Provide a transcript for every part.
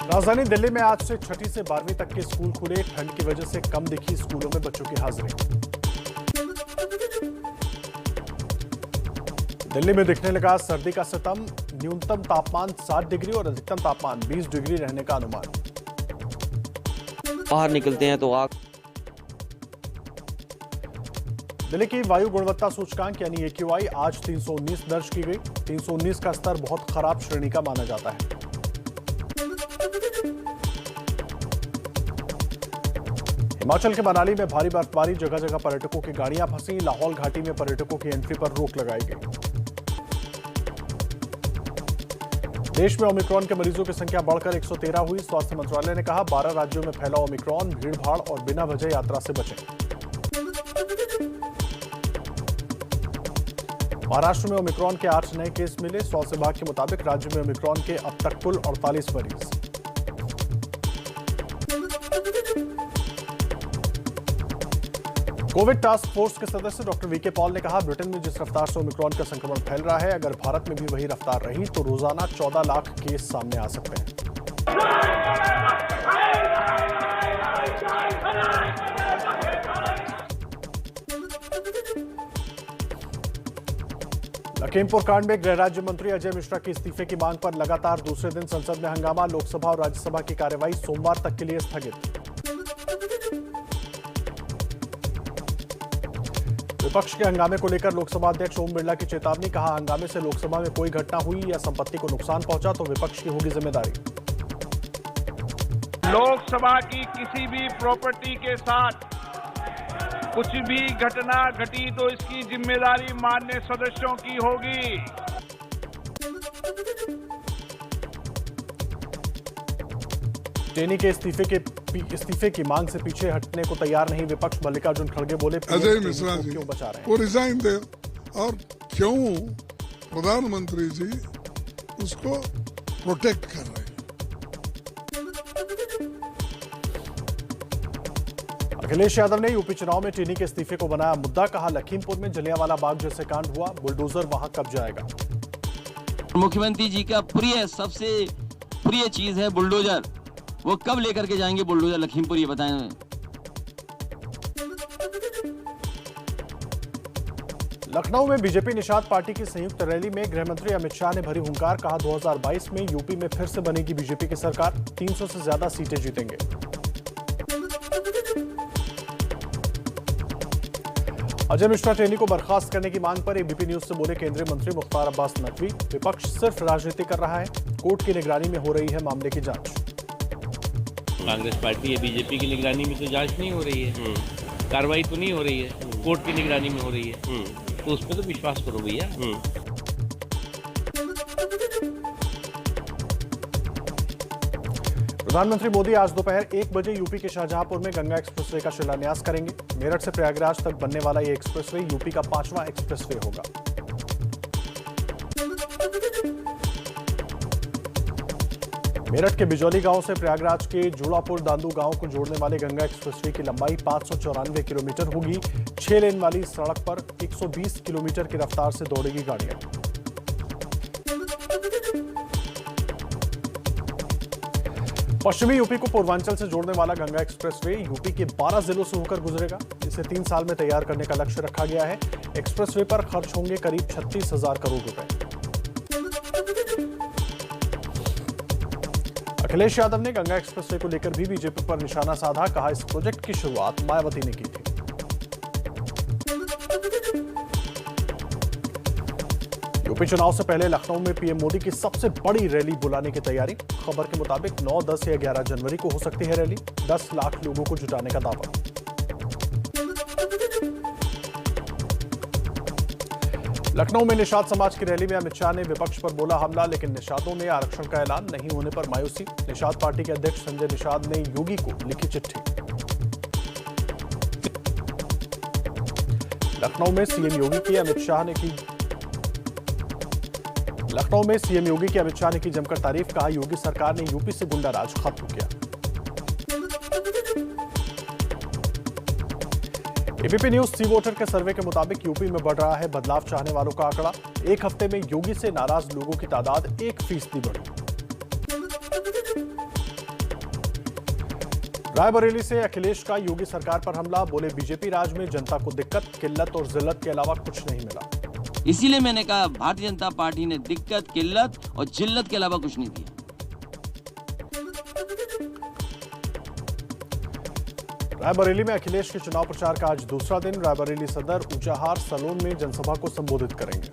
राजधानी दिल्ली में आज से 6ठी से 12वीं तक के स्कूल खुले। ठंड की वजह से कम दिखी स्कूलों में बच्चों की हाजिरी। दिल्ली में दिखने लगा सर्दी का सितम। न्यूनतम तापमान 7 डिग्री और अधिकतम तापमान 20 डिग्री रहने का अनुमान। बाहर निकलते हैं तो आग। दिल्ली की वायु गुणवत्ता सूचकांक यानी AQI आज 319 दर्ज की गई। 319 का स्तर बहुत खराब श्रेणी का माना जाता है। हिमाचल के मनाली में भारी बर्फबारी, जगह जगह पर्यटकों की गाड़ियां फंसी। लाहौल घाटी में पर्यटकों की एंट्री पर रोक लगाई गई। देश में ओमिक्रॉन के मरीजों की संख्या बढ़कर 113 हुई। स्वास्थ्य मंत्रालय ने कहा 12 राज्यों में फैला ओमिक्रॉन। भीड़भाड़ और बिना वजह यात्रा से बचें। महाराष्ट्र में ओमिक्रॉन के 8 नए केस मिले। स्वास्थ्य विभाग के मुताबिक राज्य में ओमिक्रॉन के अब तक कुल 48 मरीज। कोविड टास्क फोर्स के सदस्य डॉक्टर वीके पॉल ने कहा ब्रिटेन में जिस रफ्तार से ओमिक्रॉन का संक्रमण फैल रहा है, अगर भारत में भी वही रफ्तार रही तो रोजाना 14 लाख केस सामने आ सकते हैं। लखीमपुर कांड में गृह राज्य मंत्री अजय मिश्रा के इस्तीफे की मांग पर लगातार दूसरे दिन संसद में हंगामा। लोकसभा और राज्यसभा की कार्यवाही सोमवार तक के लिए स्थगित। विपक्ष के हंगामे को लेकर लोकसभा अध्यक्ष ओम बिरला की चेतावनी। कहा हंगामे से लोकसभा में कोई घटना हुई या संपत्ति को नुकसान पहुंचा तो विपक्ष की होगी जिम्मेदारी। लोकसभा की किसी भी प्रॉपर्टी के साथ कुछ भी घटना घटी तो इसकी जिम्मेदारी माननीय सदस्यों की होगी। टेनी के इस्तीफे की मांग से पीछे हटने को तैयार नहीं विपक्ष। मल्लिकार्जुन खड़गे बोले अजय मिश्रा जी क्यों बचा रहे हैं? वो रिजाइन दे। और क्यों प्रधानमंत्री जी उसको प्रोटेक्ट कर रहे हैं? अखिलेश यादव ने यूपी चुनाव में टेनी के इस्तीफे को बनाया मुद्दा। कहा लखीमपुर में जलियांवाला बाग जैसे कांड हुआ, बुलडोजर वहां कब जाएगा? मुख्यमंत्री जी का सबसे प्रिय चीज है बुलडोजर। वो कब लेकर के जाएंगे बुलडोजर लखीमपुर, ये बताएं। लखनऊ में बीजेपी निषाद पार्टी की संयुक्त रैली में गृह मंत्री अमित शाह ने भरी हुंकार। कहा 2022 में यूपी में फिर से बनेगी बीजेपी की सरकार। 300 से ज्यादा सीटें जीतेंगे। अजय मिश्रा टेनी को बर्खास्त करने की मांग पर एबीपी न्यूज से बोले केंद्रीय मंत्री मुख्तार अब्बास नकवी। विपक्ष सिर्फ राजनीति कर रहा है। कोर्ट की निगरानी में हो रही है मामले की जांच। कांग्रेस पार्टी या बीजेपी की निगरानी में तो जांच नहीं हो रही है, कार्रवाई तो नहीं हो रही है, कोर्ट की निगरानी में हो रही है, तो उस पर तो विश्वास करो भैया। प्रधानमंत्री मोदी आज दोपहर 1 बजे यूपी के शाहजहांपुर में गंगा एक्सप्रेसवे का शिलान्यास करेंगे। मेरठ से प्रयागराज तक बनने वाला ये एक्सप्रेसवे यूपी का 5वां एक्सप्रेसवे होगा। मेरठ के बिजौली गांव से प्रयागराज के जूड़ापुर दांदू गांव को जोड़ने वाले गंगा एक्सप्रेसवे की लंबाई 594 किलोमीटर होगी। 6 लेन वाली सड़क पर 120 किलोमीटर की रफ्तार से दौड़ेगी गाड़ियां। पश्चिमी यूपी को पूर्वांचल से जोड़ने वाला गंगा एक्सप्रेसवे यूपी के 12 जिलों से होकर गुजरेगा। इसे 3 साल में तैयार करने का लक्ष्य रखा गया है। एक्सप्रेसवे पर खर्च होंगे करीब 36,000 करोड़ रुपए। अखिलेश यादव ने गंगा एक्सप्रेसवे को लेकर भी बीजेपी पर निशाना साधा। कहा इस प्रोजेक्ट की शुरुआत मायावती ने की थी। यूपी चुनाव से पहले लखनऊ में पीएम मोदी की सबसे बड़ी रैली बुलाने की तैयारी। खबर के मुताबिक 9, 10 या 11 जनवरी को हो सकती है रैली। 10 लाख लोगों को जुटाने का दावा। लखनऊ में निषाद समाज की रैली में अमित शाह ने विपक्ष पर बोला हमला, लेकिन निषादों में आरक्षण का ऐलान नहीं होने पर मायूसी। निषाद पार्टी के अध्यक्ष संजय निषाद ने योगी को लिखी चिट्ठी। लखनऊ में सीएम योगी की अमित शाह ने की जमकर तारीफ। कहा योगी सरकार ने यूपी से गुंडा राज खत्म किया। एबीपी न्यूज सी वोटर के सर्वे के मुताबिक यूपी में बढ़ रहा है बदलाव चाहने वालों का आंकड़ा। एक हफ्ते में योगी से नाराज लोगों की तादाद 1% बढ़ी। रायबरेली से अखिलेश का योगी सरकार पर हमला, बोले बीजेपी राज में जनता को दिक्कत, किल्लत और जिल्लत के अलावा कुछ नहीं मिला। इसीलिए मैंने कहा भारतीय जनता पार्टी ने दिक्कत, किल्लत और जिल्लत के अलावा कुछ नहीं दिया। रायबरेली में अखिलेश के चुनाव प्रचार का आज दूसरा दिन। रायबरेली सदर, ऊंचाहार, सलोन में जनसभा को संबोधित करेंगे।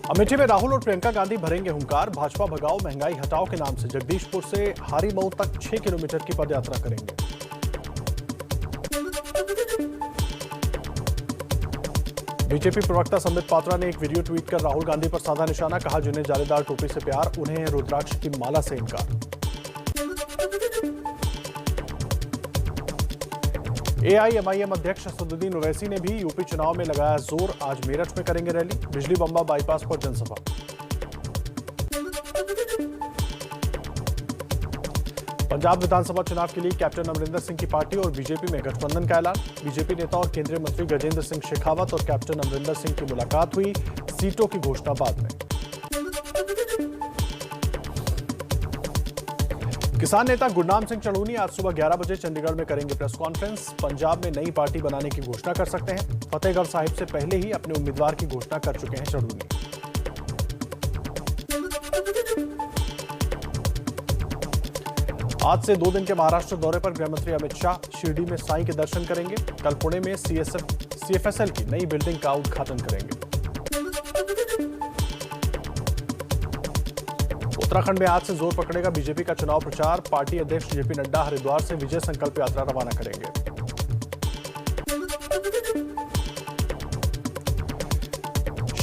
अमेठी में राहुल और प्रियंका गांधी भरेंगे हुंकार, भाजपा भगाओ महंगाई हटाओ के नाम से जगदीशपुर से हारीमऊ तक 6 किलोमीटर की पदयात्रा करेंगे। बीजेपी प्रवक्ता संबित पात्रा ने एक वीडियो ट्वीट कर राहुल गांधी पर साधा निशाना, कहा जिन्हें जालीदार टोपी से प्यार, उन्हें रुद्राक्ष की माला से इनकार। एआईएमआईएम अध्यक्ष असदुद्दीन ओवैसी ने भी यूपी चुनाव में लगाया जोर, आज मेरठ में करेंगे रैली, बिजली बम्बा बाईपास पर जनसभा। पंजाब विधानसभा चुनाव के लिए कैप्टन अमरिंदर सिंह की पार्टी और बीजेपी में गठबंधन का ऐलान। बीजेपी नेता और केंद्रीय मंत्री गजेंद्र सिंह शेखावत और कैप्टन अमरिंदर सिंह की मुलाकात हुई, सीटों की घोषणा बाद में। किसान नेता गुरनाम सिंह चढ़ूनी आज सुबह 11 बजे चंडीगढ़ में करेंगे प्रेस कॉन्फ्रेंस, पंजाब में नई पार्टी बनाने की घोषणा कर सकते हैं। फतेहगढ़ साहिब से पहले ही अपने उम्मीदवार की घोषणा कर चुके हैं चढ़ूनी। आज से 2 दिन के महाराष्ट्र दौरे पर गृहमंत्री अमित शाह शिरडी में साईं के दर्शन करेंगे। कल पुणे में सीएफएसएल की नई बिल्डिंग का उद्घाटन करेंगे। उत्तराखंड में आज से जोर पकड़ेगा बीजेपी का चुनाव प्रचार, पार्टी अध्यक्ष जेपी नड्डा हरिद्वार से विजय संकल्प यात्रा रवाना करेंगे।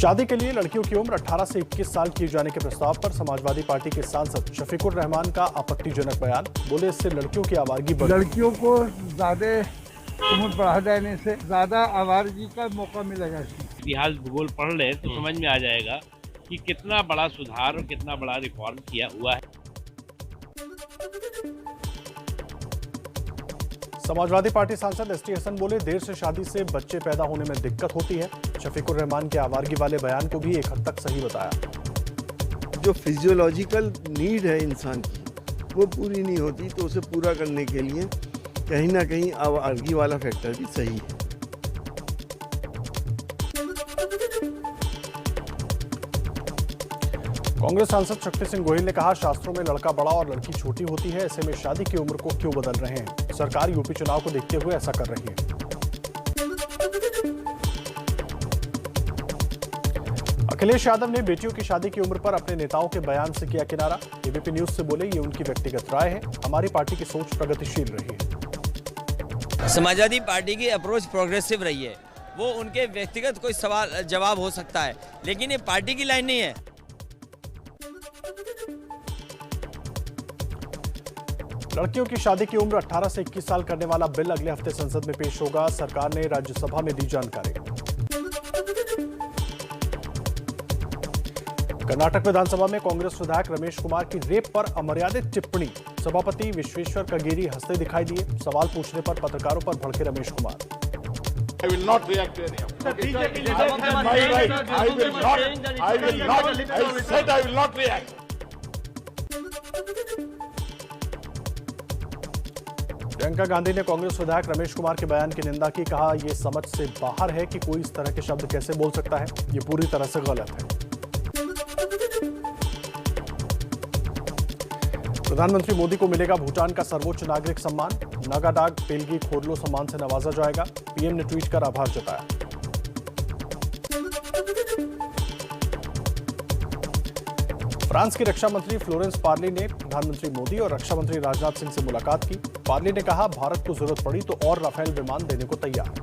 शादी के लिए लड़कियों की उम्र 18 से 21 साल किए जाने के प्रस्ताव पर समाजवादी पार्टी के सांसद शफीकुर रहमान का आपत्तिजनक बयान, बोले इससे लड़कियों की आवारगी बढ़ेगी। लड़कियों को ज्यादा उम्र बढ़ा देने से ज्यादा आवारगी का मौका मिलेगा। इतिहास भूगोल पढ़ ले तो समझ में आ जाएगा कि कितना बड़ा सुधार और कितना बड़ा रिफॉर्म किया हुआ है। समाजवादी पार्टी सांसद एसटी हसन बोले देर से शादी से बच्चे पैदा होने में दिक्कत होती है। शफीकुर रहमान के आवारगी वाले बयान को भी एक हद तक सही बताया। जो फिजियोलॉजिकल नीड है इंसान की वो पूरी नहीं होती, तो उसे पूरा करने के लिए कहीं ना कहीं आवारगी वाला फैक्टर भी सही है। कांग्रेस सांसद शक्ति सिंह गोहिल ने कहा शास्त्रों में लड़का बड़ा और लड़की छोटी होती है, ऐसे में शादी की उम्र को क्यों बदल रहे हैं? सरकार यूपी चुनाव को देखते हुए ऐसा कर रही है। अखिलेश यादव ने बेटियों की शादी की उम्र पर अपने नेताओं के बयान से किया किनारा। एबीपी न्यूज से बोले ये उनकी व्यक्तिगत राय है, हमारी पार्टी की सोच प्रगतिशील रही है। समाजवादी पार्टी की अप्रोच प्रोग्रेसिव रही है, वो उनके व्यक्तिगत कोई सवाल जवाब हो सकता है, लेकिन ये पार्टी की लाइन नहीं है। लड़कियों की शादी की उम्र 18 से 21 साल करने वाला बिल अगले हफ्ते संसद में पेश होगा, सरकार ने राज्यसभा में दी जानकारी। कर्नाटक विधानसभा में कांग्रेस विधायक रमेश कुमार की रेप पर अमर्यादित टिप्पणी, सभापति विश्वेश्वर कगेरी हंसते दिखाई दिए। सवाल पूछने पर पत्रकारों पर भड़के Ramesh Kumar. I will not react to any of it. My right. I will not. I said I will not react. Priyanka Gandhi ने कांग्रेस विधायक रमेश कुमार के बयान की निंदा की, कहा यह समझ से बाहर है कि कोई इस तरह के शब्द कैसे बोल सकता है, ये पूरी तरह से गलत है। प्रधानमंत्री मोदी को मिलेगा भूटान का सर्वोच्च नागरिक सम्मान, नागाडाग पेलगी खोरलो सम्मान से नवाजा जाएगा। पीएम ने ट्वीट कर आभार जताया। फ्रांस की रक्षा मंत्री फ्लोरेंस पार्ली ने प्रधानमंत्री मोदी और रक्षा मंत्री राजनाथ सिंह से मुलाकात की। पार्ली ने कहा भारत को जरूरत पड़ी तो और राफेल विमान देने को तैयार है।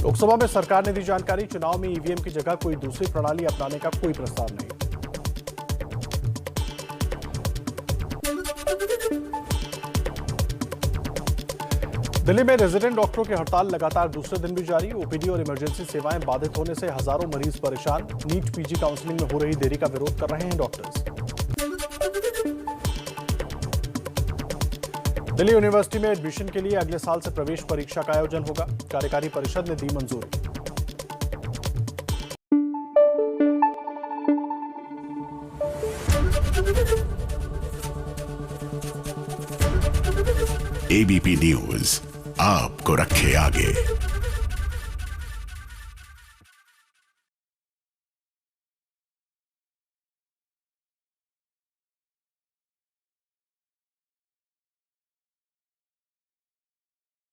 लोकसभा में सरकार ने दी जानकारी, चुनाव में ईवीएम की जगह कोई दूसरी प्रणाली अपनाने का कोई प्रस्ताव नहीं। दिल्ली में रेजिडेंट डॉक्टरों की हड़ताल लगातार दूसरे दिन भी जारी। ओपीडी और इमरजेंसी सेवाएं बाधित होने से हजारों मरीज परेशान। नीट पीजी काउंसलिंग में हो रही देरी का विरोध कर रहे हैं डॉक्टर्स। दिल्ली यूनिवर्सिटी में एडमिशन के लिए अगले साल से प्रवेश परीक्षा का आयोजन होगा। कार्यकारी परिषद ने दी मंजूरी। एबीपी न्यूज आपको रखे आगे।